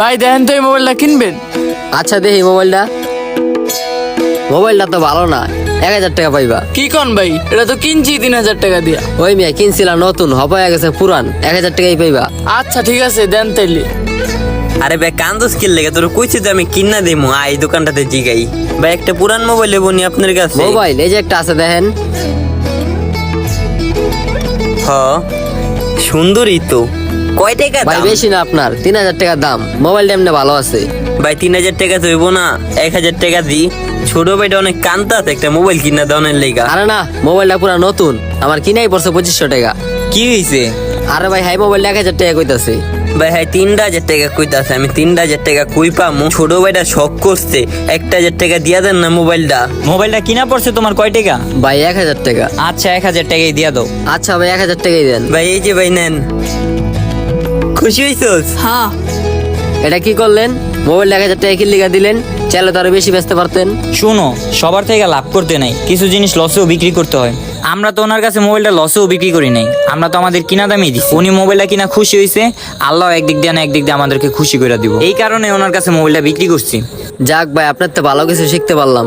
ভাই দেখেন তো এই মোবাইলটা কিনবেন? আচ্ছা দেখি মোবাইলটা তো ভালো না, 1,000 টাকা পাইবা। কি কন ভাই, এটা তো কিনছি 3,000 টাকা দিয়া। ওই মিয়া কিনছিলাম নতুন, হয়ে গেছে পুরান, 1,000 টাকাই পাইবা। আচ্ছা ঠিক আছে দেন তাইলে। আরে ভাই কান্দোস কিল লেগে তোর কইছি তো আমি কিনা দেবো এই দোকানটাতে জিগাই। ভাই একটা পুরান মোবাইল বনি আপনার কাছে। মোবাইল এই যে একটা আছে দেখেন। হ সুন্দরই তো। কয় টাকা ভাই দাম? বেশি না আপনার, 3,000 টাকা দাম। মোবাইলটা এমনি ভালো আছে। ভাই 3,000 টাকা তো হইব না, 1,000 টাকা দি। ছোট ভাইটা অনেক কান্তাছে একটা মোবাইল কিনা দেওয়ার লেগা। আরে না, মোবাইলটা পুরা নতুন, আমার কিনাই পড়ছে 2500 টাকা। কি হয়েছে? আরে ভাই হাই মোবাইলটা 1,000 টাকা কইতাছে। ভাই হ্যাঁ 3,000 টাকা কইতাছে, আমি 3,000 টাকা কই পামু? ছোট ভাইটা শখ করছে, 1,000 টাকা দিয়া দেন না মোবাইলটা। মোবাইলটা কিনা পড়ছে তোমার কয় টাকা? ভাই 1,000 টাকা। আচ্ছা 1,000 টাকাই দিয়া দাও। আচ্ছা ভাই 1,000 টাকাই দেন। ভাই এই যে ভাই নেন। খুশি হইছস? হ্যাঁ এটা কি করলেন? মোবাইল 1,000 টাকা কি লিগা দিলেন? চাইলে তো আরো বেশি বেচতে পারতেন। শুনো, সবার থেকে লাভ করতে নাই, কিছু জিনিস লসেও বিক্রি করতে হয়। আমরা তো ওনার কাছে মোবাইলটা লসেও বিক্রি করি নাই, আমরা তো আমাদের কিনা দামই দিই। উনি মোবাইলটা কিনা খুশি হয়েছে, আল্লাহ একদিক দিয়ে না একদিক দিয়ে আমাদেরকে খুশি করে দিব। এই কারণে ওনার কাছে মোবাইলটা বিক্রি করছি। যাক ভাই, আপনার তো ভালো কিছু শিখতে পারলাম।